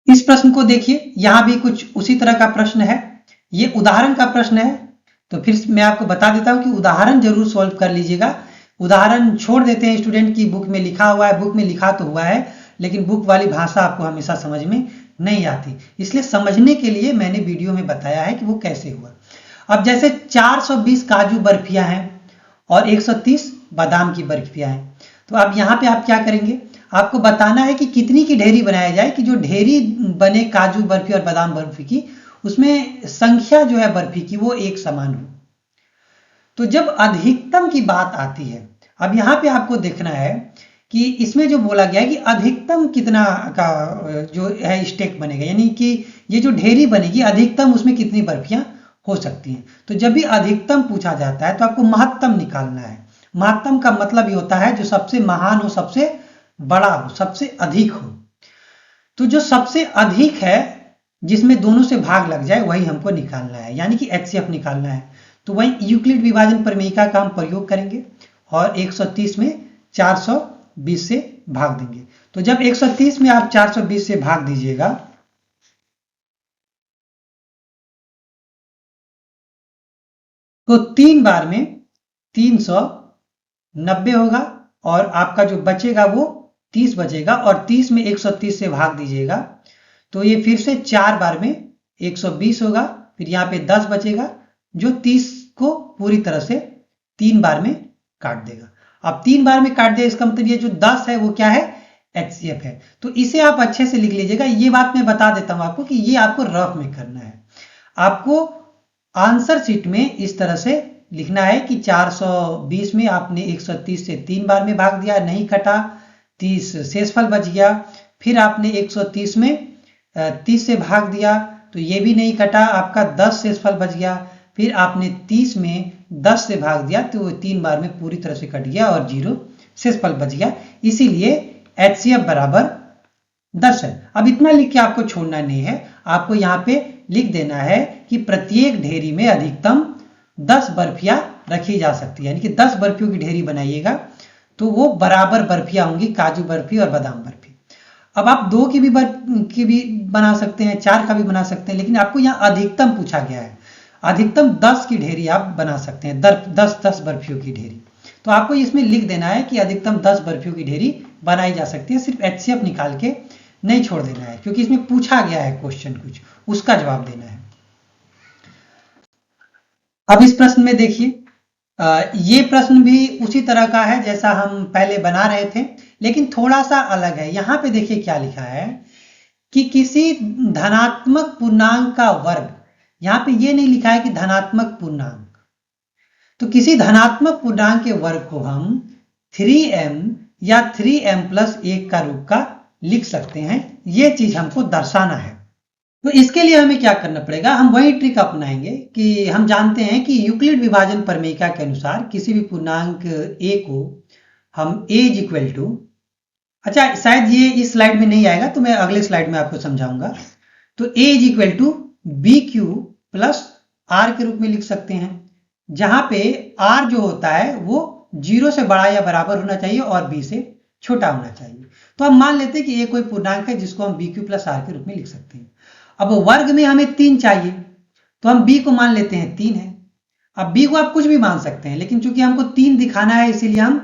इस प्रश्न को देखिए, यहां भी कुछ उसी तरह का प्रश्न है, ये उदाहरण का प्रश्न है। तो फिर मैं आपको बता देता हूं कि उदाहरण जरूर सॉल्व कर लीजिएगा। उदाहरण छोड़ देते हैं स्टूडेंट की बुक में लिखा हुआ है, बुक में लिखा तो हुआ है लेकिन बुक वाली भाषा आपको हमेशा समझ में नहीं आती, इसलिए समझने के लिए मैंने वीडियो में बताया है कि वो कैसे हुआ। अब जैसे 420 काजू बर्फियां हैं और 130 बादाम की बर्फियां हैं, तो अब यहाँ पे आप क्या करेंगे, आपको बताना है कि कितनी की ढेरी बनाया जाए कि जो ढेरी बने काजू बर्फी और बादाम बर्फी की, उसमें संख्या जो है बर्फी की वो एक समान हो। तो जब अधिकतम की बात आती है, अब यहाँ पे आपको देखना है कि इसमें जो बोला गया है कि अधिकतम कितना का जो है स्टेक बनेगा, यानी कि ये जो ढेरी बनेगी अधिकतम उसमें कितनी बर्फियां हो सकती हैं। तो जब भी अधिकतम पूछा जाता है तो आपको महत्तम निकालना है। महत्तम का मतलब ये होता है जो सबसे महान हो, सबसे बड़ा हो, सबसे अधिक हो। तो जो सबसे अधिक है जिसमें दोनों से भाग लग जाए वही हमको निकालना है, यानी कि HCF निकालना है। तो वही यूक्लिड विभाजन प्रमेयिका का हम प्रयोग करेंगे और 130 में 420 से भाग देंगे। तो जब 130 में आप 420 से भाग दीजिएगा तो 3 बार में 390 होगा और आपका जो बचेगा वो 30 बचेगा, और 30 में 130 से भाग दीजिएगा तो ये फिर से 4 बार में 120 होगा, फिर यहाँ पे 10 बचेगा जो 30 को पूरी तरह से 3 बार में काट देगा। अब 3 बार में काट दिया, इसका मतलब ये जो 10 है वो क्या है, HCF है। तो इसे आप अच्छे से लिख लीजिएगा। ये बात मैं बता देता हूं आपको कि ये आपको रफ में करना है। आपको आंसर शीट में इस तरह से लिखना है कि 420 में आपने 130 से 3 बार में भाग दिया, नहीं कटा, 30 शेषफल बच गया। फिर आपने 130 में 30 से भाग दिया तो ये भी नहीं कटा, आपका 10 शेषफल बच गया। फिर आपने 30 में 10 से भाग दिया तो 3 बार में पूरी तरह से कट गया और 0 शेषफल बच गया। इसीलिए HCF बराबर 10 है। अब इतना लिख के आपको छोड़ना नहीं है, आपको यहाँ पे लिख देना है कि प्रत्येक ढेरी में अधिकतम 10 बर्फियां रखी जा सकती है, यानी कि 10 बर्फियों की ढेरी बनाइएगा तो वो बराबर बर्फियां होंगी, काजू बर्फी और बादाम बर्फी। अब आप 2 की भी बना सकते हैं, 4 का भी बना सकते हैं, लेकिन आपको यहाँ अधिकतम पूछा गया है। अधिकतम 10 की ढेरी आप बना सकते हैं, 10 बर्फियों की ढेरी। तो आपको इसमें लिख देना है कि अधिकतम 10 बर्फियों की ढेरी बनाई जा सकती है, सिर्फ HCF निकाल के नहीं छोड़ देना है, क्योंकि इसमें पूछा गया है क्वेश्चन कुछ, उसका जवाब देना है। अब इस प्रश्न में देखिए, ये प्रश्न भी उसी तरह का है जैसा हम पहले बना रहे थे, लेकिन थोड़ा सा अलग है। यहां पे देखिए क्या लिखा है कि किसी धनात्मक पूर्णांक का वर्ग, यहां पे ये नहीं लिखा है कि धनात्मक पूर्णांक, तो किसी धनात्मक पूर्णांक के वर्ग को हम 3m या 3m+1 का रूप का लिख सकते हैं। ये चीज हमको दर्शाना है। तो इसके लिए हमें क्या करना पड़ेगा, हम वही ट्रिक अपनाएंगे कि हम जानते हैं कि यूक्लिड विभाजन प्रमेयिका के अनुसार किसी भी पूर्णांक a को हम a इज इक्वल टू, अच्छा शायद ये इस स्लाइड में नहीं आएगा तो मैं अगले स्लाइड में आपको समझाऊंगा। तो a is equal to BQ plus R के रूप में लिख सकते हैं, जहां पे R जो होता है वो 0 से बड़ा या बराबर होना चाहिए और B से छोटा होना चाहिए। तो हम मान लेते हैं कि ये कोई पूर्णांक है जिसको हम BQ प्लस R के रूप में लिख सकते हैं। अब वर्ग में हमें 3 चाहिए तो हम B को मान लेते हैं 3 है। अब B को आप कुछ भी मान सकते हैं, लेकिन चूंकि हमको 3 दिखाना है इसीलिए हम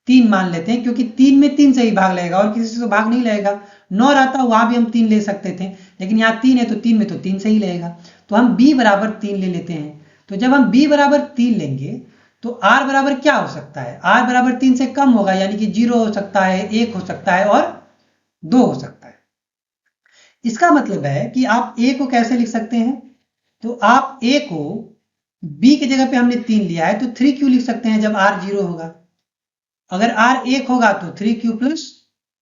3 मान लेते हैं, क्योंकि 3 में 3 से ही भाग लगेगा और किसी से तो भाग नहीं लगेगा। 9 रहता वहां भी हम 3 ले सकते थे, लेकिन यहाँ 3 है तो 3 में तो 3 से ही लगेगा। तो हम b बराबर 3 ले लेते हैं। तो जब हम b बराबर 3 लेंगे तो r बराबर क्या हो सकता है? r बराबर 3 से कम होगा, यानी कि 0 हो सकता है, 1 हो सकता है और 2 हो सकता है। इसका मतलब है कि आप a को कैसे लिख सकते हैं? तो आप a को b की जगह पे हमने 3 लिया है तो 3q लिख सकते हैं जब r 0 होगा। अगर r 1 होगा तो 3q प्लस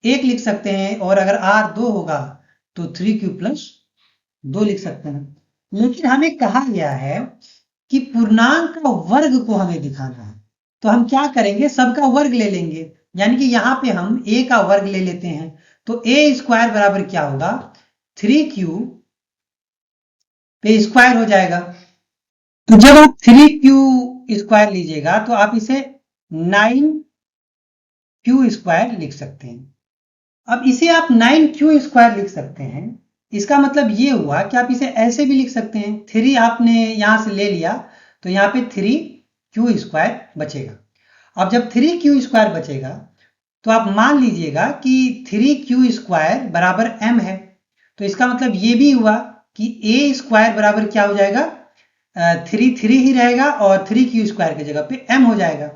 1 लिख सकते हैं, और अगर r 2 होगा तो 3q प्लस 2 लिख सकते हैं। लेकिन हमें कहा गया है कि पूर्णांक का वर्ग को हमें दिखाना है, तो हम क्या करेंगे? सबका वर्ग ले लेंगे, यानी कि यहाँ पे हम a का वर्ग ले लेते हैं। तो a स्क्वायर बराबर क्या होगा? 3q पे स्क्वायर हो जाएगा। तो जब आप 3q स्क्वायर लीजिएगा तो आप इसे 9q स्क्वायर लिख सकते हैं। अब इसे आप 9q स्क्वायर लिख सकते हैं। इसका मतलब ये हुआ कि आप इसे ऐसे भी लिख सकते हैं, 3 आपने यहां से ले लिया तो यहाँ पे 3q स्क्वायर बचेगा। अब जब 3q स्क्वायर बचेगा तो आप मान लीजिएगा कि 3q स्क्वायर बराबर m है। तो इसका मतलब ये भी हुआ कि a स्क्वायर बराबर क्या हो जाएगा? 3 ही रहेगा और 3q स्क्वायर की जगह पे m हो जाएगा।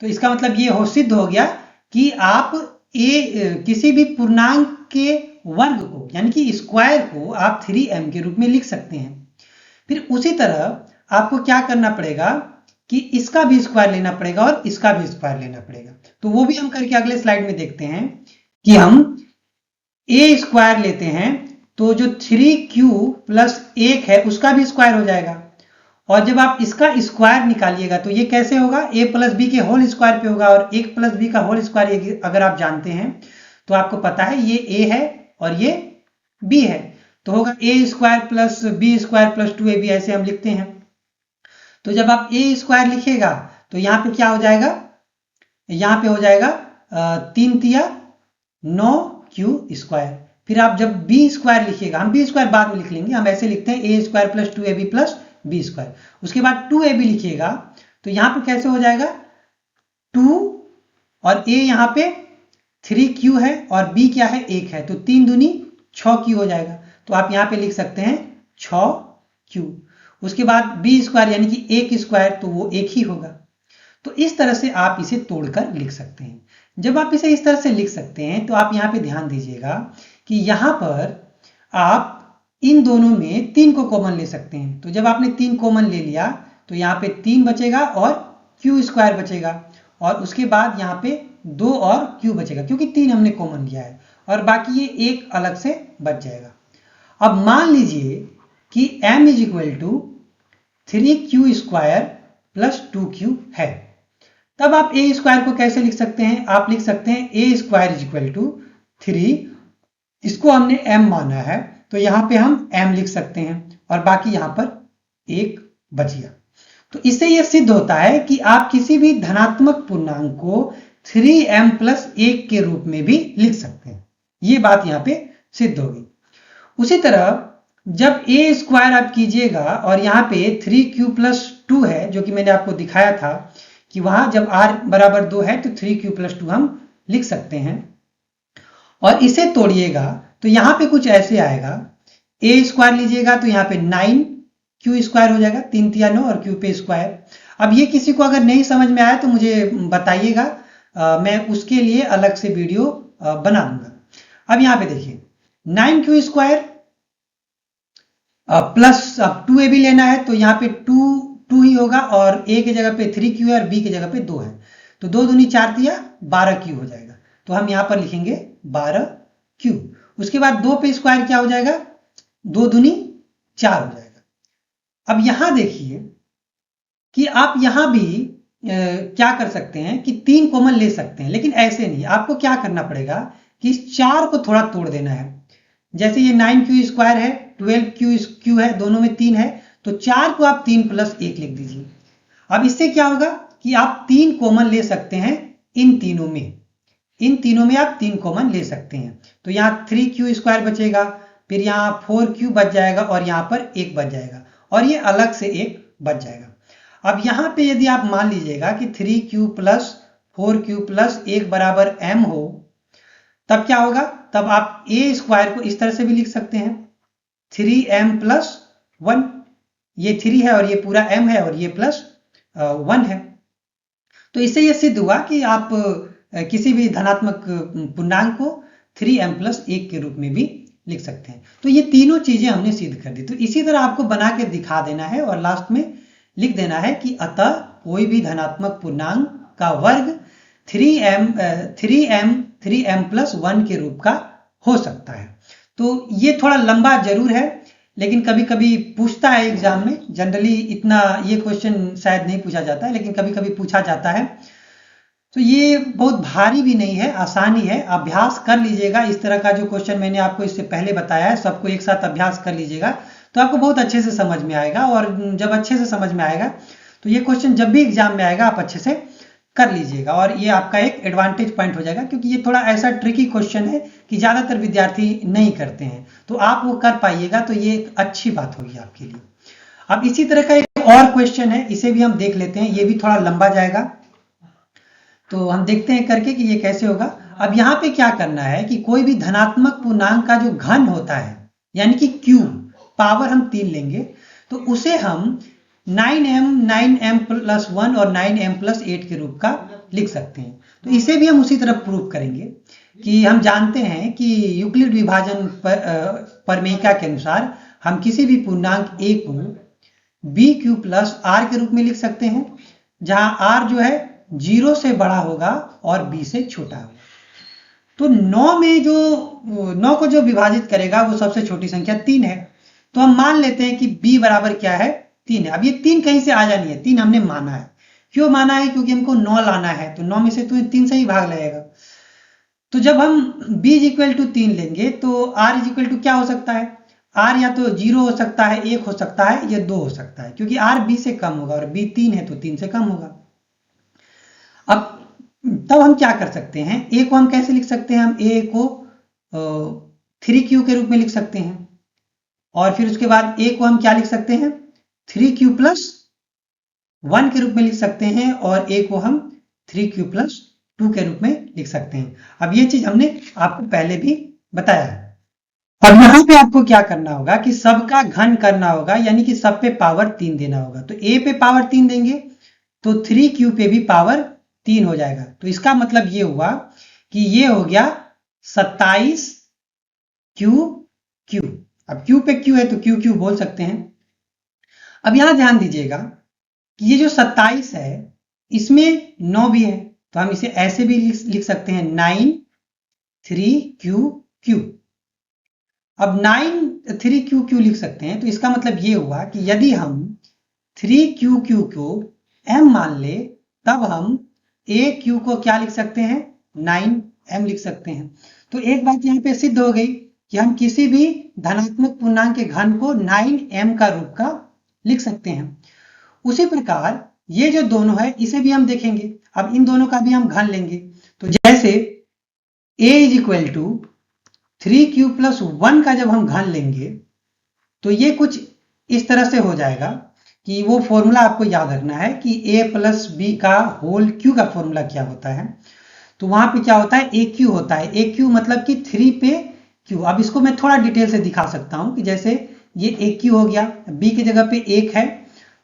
तो इसका मतलब ये सिद्ध हो गया कि आप किसी भी पूर्णांक के वर्ग को, यानी कि स्क्वायर को आप 3m के रूप में लिख सकते हैं। फिर उसी तरह आपको क्या करना पड़ेगा कि इसका भी स्क्वायर लेना पड़ेगा और इसका भी स्क्वायर लेना पड़ेगा। तो वो भी हम करके अगले स्लाइड में देखते हैं कि हम a स्क्वायर लेते हैं तो जो 3q प्लस 1 है उसका भी स्क्वायर हो जाएगा, और जब आप इसका स्क्वायर निकालिएगा तो ये कैसे होगा? a प्लस बी के होल स्क्वायर पे होगा, और 1 प्लस बी का होल स्क्वायर अगर आप जानते हैं तो आपको पता है ये a है और ये b है, तो होगा a square plus b square plus 2ab, ऐसे हम लिखते हैं। तो जब आप a स्क्वायर लिखिएगा तो यहाँ पे क्या हो जाएगा? यहाँ पे हो जाएगा 3 तिया 9q स्क्वायर। फिर आप जब b स्क्वायर लिखिएगा, हम b स्क्वायर बाद में लिख लेंगे, हम ऐसे लिखते हैं a square plus 2ab plus b square. उसके बाद 2ab लिखिएगा तो यहाँ पे कैसे हो जाएगा? 2 और a यहाँ पे 3q है और b क्या है? 1 है, तो 3 दूनी 6q हो जाएगा। तो आप यहाँ पे लिख सकते हैं 6q। उसके बाद b स्क्वायर यानी कि 1 स्क्वायर, तो वो 1 ही होगा। तो इस तरह से आप इसे तोड़कर लिख सकते हैं। जब आप इसे इस तरह से लिख सकते हैं तो आप यहाँ पे ध्यान दीजिएगा कि यहाँ पर आप इन दोनों में 3 को कॉमन ले सकते हैं। तो जब आपने 3 कॉमन ले लिया तो यहाँ पे 3 बचेगा और q स्क्वायर बचेगा, और उसके बाद यहाँ पे 2 और q बचेगा क्योंकि 3 हमने कॉमन लिया है, और बाकी ये एक अलग से बच जाएगा। अब मान लीजिए कि m is equal to 3q square plus 2q है, तब आप a स्क्वायर को कैसे लिख सकते हैं? आप लिख सकते हैं a square is equal to 3, इसको हमने m माना है तो यहां पे हम m लिख सकते हैं, और बाकी यहां पर 1 बच गया। तो इससे यह सिद्ध होता है कि आप किसी भी धनात्मक पूर्णांक को 3m प्लस 1 के रूप में भी लिख सकते हैं। ये बात यहां पे सिद्ध होगी। उसी तरह जब a स्क्वायर आप कीजिएगा और यहाँ पे 3q प्लस 2 है, जो कि मैंने आपको दिखाया था कि वहां जब r बराबर 2 है तो 3q प्लस 2 हम लिख सकते हैं, और इसे तोड़िएगा तो यहाँ पे कुछ ऐसे आएगा। a स्क्वायर लीजिएगा तो यहाँ पे 9q स्क्वायर हो जाएगा, 3 तिया 9 और q पे स्क्वायर। अब ये किसी को अगर नहीं समझ में आया तो मुझे बताइएगा, मैं उसके लिए अलग से वीडियो बना दूंगा। अब यहाँ पे देखिए 9q स्क्वायर प्लस अब 2ab लेना है तो यहाँ पे 2 ही होगा, और a की जगह पे 3q है और b की जगह पे 2 है, तो 2 दूनी 4 तिया 12q हो जाएगा। तो हम यहाँ पर लिखेंगे 12q। उसके बाद 2 पे स्क्वायर क्या हो जाएगा? 2 दूनी 4 हो जाएगा। अब यहां देखिए कि आप यहां भी क्या कर सकते हैं कि 3 कॉमन ले सकते हैं, लेकिन ऐसे नहीं। आपको क्या करना पड़ेगा कि इस 4 को थोड़ा तोड़ देना है। जैसे ये 9q स्क्वायर है, 12q है, दोनों में 3 है, तो 4 को आप 3 प्लस 1 लिख दीजिए। अब इससे क्या होगा कि आप 3 कॉमन ले सकते हैं इन तीनों में, आप 3 कॉमन ले सकते हैं। तो यहाँ 3q स्क्वायर बचेगा, फिर यहाँ 4q बच जाएगा और यहाँ पर 1 बच जाएगा, और ये अलग से 1 बच जाएगा। अब यहाँ पे यदि आप मान लीजिएगा कि 3q प्लस 4q प्लस 1 बराबर m हो, तब क्या होगा, तब आप a स्क्वायर को इस तरह से भी लिख सकते हैं 3m प्लस 1, ये 3 है और ये पूरा m है और ये प्लस 1 है। तो इससे ये सिद्ध हुआ कि आप किसी भी धनात्मक पूर्णांक को 3m प्लस 1 के रूप में भी लिख सकते हैं। तो ये तीनों चीजें हमने सिद्ध कर दी। तो इसी तरह आपको बना के दिखा देना है और लास्ट में लिख देना है कि अतः कोई भी धनात्मक पूर्णांक का वर्ग 3m प्लस 1 के रूप का हो सकता है। तो ये थोड़ा लंबा जरूर है, लेकिन कभी कभी पूछता है एग्जाम में। जनरली इतना ये क्वेश्चन शायद नहीं पूछा जाता है, लेकिन कभी कभी पूछा जाता है। तो ये बहुत भारी भी नहीं है, आसान ही है। अभ्यास कर लीजिएगा, इस तरह का जो क्वेश्चन मैंने आपको इससे पहले बताया है सबको एक साथ अभ्यास कर लीजिएगा तो आपको बहुत अच्छे से समझ में आएगा। और जब अच्छे से समझ में आएगा तो ये क्वेश्चन जब भी एग्जाम में आएगा आप अच्छे से कर लीजिएगा और ये आपका एक एडवांटेज पॉइंट हो जाएगा, क्योंकि ये थोड़ा ऐसा ट्रिकी क्वेश्चन है कि ज्यादातर विद्यार्थी नहीं करते हैं। तो आप वो कर पाइएगा तो ये एक अच्छी बात होगी आपके लिए। अब इसी तरह का एक और क्वेश्चन है, इसे भी हम देख लेते हैं। ये भी थोड़ा लंबा जाएगा, तो हम देखते हैं करके कि ये कैसे होगा। अब यहाँ पे क्या करना है कि कोई भी धनात्मक पूर्णांक का जो घन होता है, यानी कि क्यूब, पावर हम 3 लेंगे, तो उसे हम 9m प्लस 1 और 9m प्लस 8 के रूप का लिख सकते हैं। तो इसे भी हम उसी तरह प्रूव करेंगे कि हम जानते हैं कि यूक्लिड विभाजन प्रमेयिका के अनुसार हम किसी भी पूर्णांक a को bq प्लस r के रूप में लिख सकते हैं, जहां r जो है 0 से बड़ा होगा और b से छोटा होगा। तो 9 को जो विभाजित करेगा वो सबसे छोटी संख्या 3 है। तो हम मान लेते हैं कि b बराबर क्या है, 3 है। अब ये 3 कहीं से आ जानी है, 3 हमने माना है। क्यों माना है, क्योंकि हमको 9 लाना है, तो 9 में से तो 3 से ही भाग लगेगा। तो जब हम b इक्वल टू 3 लेंगे तो r इक्वल टू क्या हो सकता है, r या तो 0 हो सकता है, 1 हो सकता है, या 2 हो सकता है, क्योंकि r b से कम होगा और b 3 है तो 3 से कम होगा। अब तब हम क्या कर सकते हैं, a को हम कैसे लिख सकते हैं, हम a को 3q के रूप में लिख सकते हैं, और फिर उसके बाद a को हम क्या लिख सकते हैं, 3q प्लस 1 के रूप में लिख सकते हैं, और a को हम 3q प्लस 2 के रूप में लिख सकते हैं। अब ये चीज हमने आपको पहले भी बताया है। अब यहाँ पे आपको क्या करना होगा कि सबका घन करना होगा, यानी कि सब पे पावर 3 देना होगा। तो a पे पावर 3 देंगे तो 3q पे भी पावर 3 हो जाएगा। तो इसका मतलब ये हुआ कि ये हो गया 27q। अब q पे q है तो q बोल सकते हैं। अब यहां ध्यान दीजिएगा कि ये जो 27 है इसमें 9 भी है, तो हम इसे ऐसे भी लिख सकते हैं 9 3q। अब 9 3q लिख सकते हैं, तो इसका मतलब ये हुआ कि यदि हम 3q को m मान ले तब हम aq को क्या लिख सकते हैं, 9m लिख सकते हैं। तो एक बात यहाँ पे सिद्ध हो गई कि हम किसी भी धनात्मक पूर्णांक के घन को 9m का रूप का लिख सकते हैं। उसी प्रकार ये जो दोनों है इसे भी हम देखेंगे। अब इन दोनों का भी हम घन लेंगे, तो जैसे a is equal to 3q plus 1 का जब हम घन लेंगे तो ये कुछ इस तरह से हो जाएगा कि वो फॉर्मूला आपको याद रखना है कि a प्लस b का होल q का फॉर्मूला क्या होता है। तो वहां पे क्या होता है, aq होता है। aq मतलब कि 3 पे q। अब इसको मैं थोड़ा डिटेल से दिखा सकता हूं कि जैसे ये aq हो गया, b की जगह पे 1 है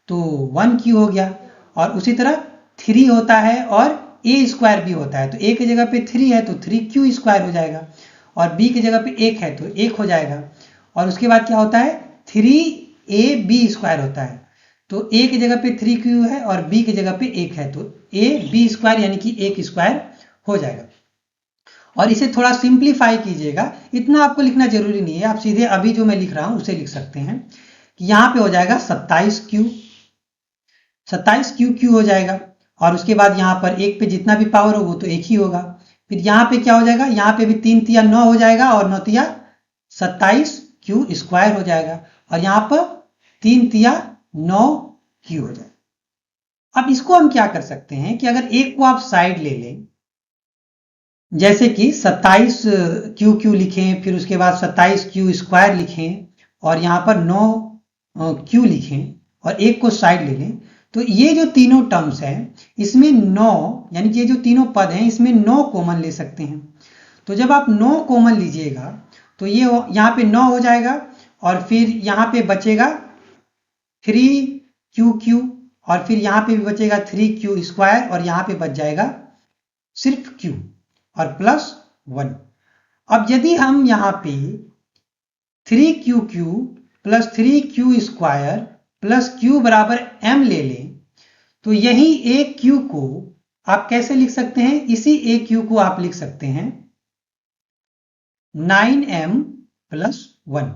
तो 1q हो गया, और उसी तरह 3 होता है और a स्क्वायर भी होता है। तो a की जगह पे 3 है तो 3q स्क्वायर हो जाएगा, और b की जगह पे 1 है तो 1 हो जाएगा, और उसके बाद क्या होता है 3ab स्क्वायर होता है। तो a की जगह पे 3q है और b की जगह पे 1 है तो ab स्क्वायर यानी कि 1 स्क्वायर हो जाएगा। और इसे थोड़ा सिंप्लीफाई कीजिएगा, इतना आपको लिखना जरूरी नहीं है, आप सीधे अभी जो मैं लिख रहा हूं उसे लिख सकते हैं कि यहाँ पे हो जाएगा 27q हो जाएगा, और उसके बाद यहाँ पर 1 पे जितना भी पावर हो वो तो 1 ही होगा। फिर यहाँ पे क्या हो जाएगा, यहाँ पे भी 3 तिया 9 हो जाएगा और 9 तिया 27q स्क्वायर हो जाएगा, और यहाँ पर 3 तिया 9q हो जाएगा। अब इसको हम क्या कर सकते हैं कि अगर एक को आप साइड ले लें, जैसे कि 27q लिखें, फिर उसके बाद 27q स्क्वायर लिखें, और यहाँ पर 9q लिखें और एक को साइड ले लें, तो ये जो तीनों टर्म्स हैं इसमें 9 यानी कि ये जो तीनों पद हैं इसमें 9 कॉमन ले सकते हैं। तो जब आप 9 कॉमन लीजिएगा तो ये यहाँ पे 9 हो जाएगा और फिर यहाँ पे बचेगा 3qq और फिर यहाँ पे भी बचेगा 3q² और यहाँ पे बच जाएगा सिर्फ q और प्लस 1। अब यदि हम यहाँ पे 3qq plus 3q² plus q बराबर m ले लें तो यही एक q को आप कैसे लिख सकते हैं, इसी एक q को आप लिख सकते हैं 9m प्लस 1।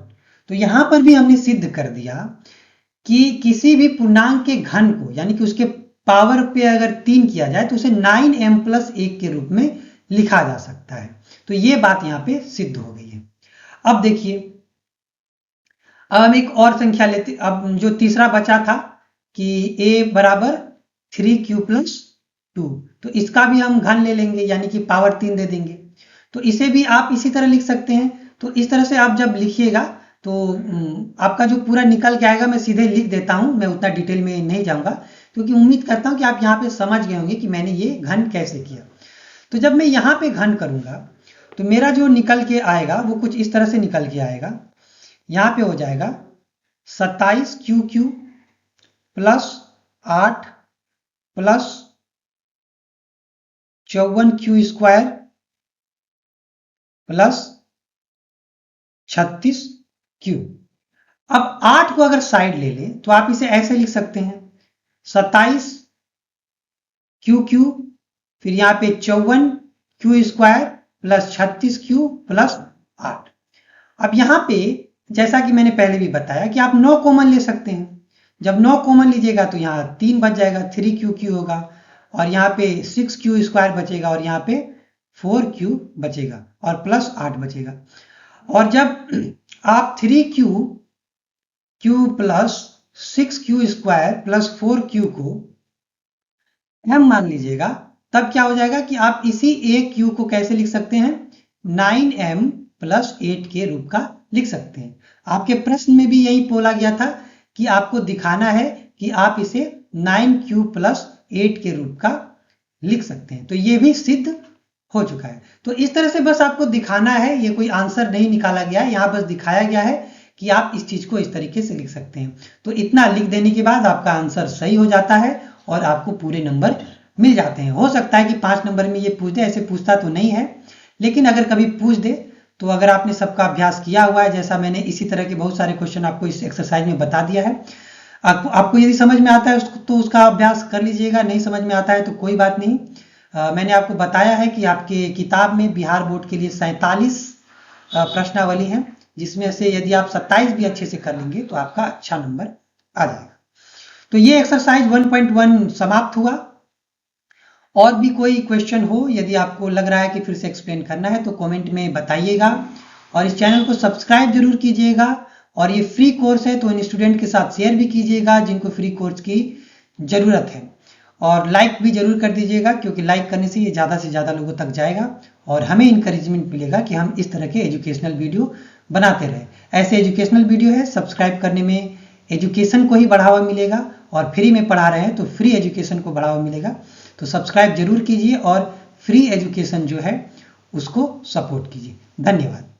तो यहां पर भी हमने सिद्ध कर दिया कि किसी भी पूर्णांक के घन को यानी कि उसके पावर पे अगर 3 किया जाए तो उसे 9m प्लस 1 के रूप में लिखा जा सकता है। तो ये बात यहां पे सिद्ध हो गई है। अब देखिए, अब हम एक और संख्या लेते, अब जो तीसरा बचा था कि a बराबर 3q प्लस 2, तो इसका भी हम घन ले लेंगे यानी कि पावर 3 दे देंगे। तो इसे भी आप इसी तरह लिख सकते हैं। तो इस तरह से आप जब लिखिएगा तो आपका जो पूरा निकल के आएगा, मैं सीधे लिख देता हूं, मैं उतना डिटेल में नहीं जाऊंगा क्योंकि उम्मीद करता हूं कि आप यहाँ पे समझ गए होंगे कि मैंने ये घन कैसे किया। तो जब मैं यहाँ पे घन करूंगा तो मेरा जो निकल के आएगा वो कुछ इस तरह से निकल के आएगा। यहाँ पे हो जाएगा 27qq plus 8 plus 54q² plus 36q। अब 8 को अगर साइड ले लें तो आप इसे ऐसे लिख सकते हैं 27qq फिर यहाँ पे 54q² प्लस 36q प्लस 8। अब यहाँ पे जैसा कि मैंने पहले भी बताया कि आप 9 कॉमन ले सकते हैं। जब 9 कॉमन लीजिएगा तो यहाँ 3 बच जाएगा, 3qq होगा और यहाँ पे 6q² बचेगा और यहाँ पे 4q बचेगा और प्लस 8 बचेगा। और जब आप 3q plus 6q² plus 4q को m मान लीजिएगा तब क्या हो जाएगा कि आप इसी एक q को कैसे लिख सकते हैं, 9m प्लस 8 के रूप का लिख सकते हैं। आपके प्रश्न में भी यही बोला गया था कि आपको दिखाना है कि आप इसे 9q प्लस 8 के रूप का लिख सकते हैं। तो ये भी सिद्ध हो चुका है। तो इस तरह से बस आपको दिखाना है, ये कोई आंसर नहीं निकाला गया है, यहाँ बस दिखाया गया है कि आप इस चीज को इस तरीके से लिख सकते हैं। तो इतना लिख देने के बाद आपका आंसर सही हो जाता है और आपको पूरे नंबर मिल जाते हैं। हो सकता है कि 5 नंबर में ये पूछ दे, ऐसे पूछता तो नहीं है, लेकिन अगर कभी पूछ दे तो अगर आपने सबका अभ्यास किया हुआ है, जैसा मैंने इसी तरह के बहुत सारे क्वेश्चन आपको इस एक्सरसाइज में बता दिया है, आपको यदि समझ में आता है तो उसका अभ्यास कर लीजिएगा, नहीं समझ में आता है तो कोई बात नहीं। मैंने आपको बताया है कि आपके किताब में बिहार बोर्ड के लिए 47 प्रश्नावली हैं, जिसमें से यदि आप 27 भी अच्छे से कर लेंगे तो आपका अच्छा नंबर आ जाएगा। तो ये एक्सरसाइज 1.1 समाप्त हुआ। और भी कोई क्वेश्चन हो, यदि आपको लग रहा है कि फिर से एक्सप्लेन करना है तो कमेंट में बताइएगा और इस चैनल को सब्सक्राइब जरूर कीजिएगा। और ये फ्री कोर्स है तो इन स्टूडेंट के साथ शेयर भी कीजिएगा जिनको फ्री कोर्स की जरूरत है, और लाइक भी जरूर कर दीजिएगा क्योंकि लाइक करने से ये ज़्यादा से ज़्यादा लोगों तक जाएगा और हमें इंकरेजमेंट मिलेगा कि हम इस तरह के एजुकेशनल वीडियो बनाते रहें। ऐसे एजुकेशनल वीडियो है, सब्सक्राइब करने में एजुकेशन को ही बढ़ावा मिलेगा और फ्री में पढ़ा रहे हैं तो फ्री एजुकेशन को बढ़ावा मिलेगा। तो सब्सक्राइब जरूर कीजिए और फ्री एजुकेशन जो है उसको सपोर्ट कीजिए। धन्यवाद।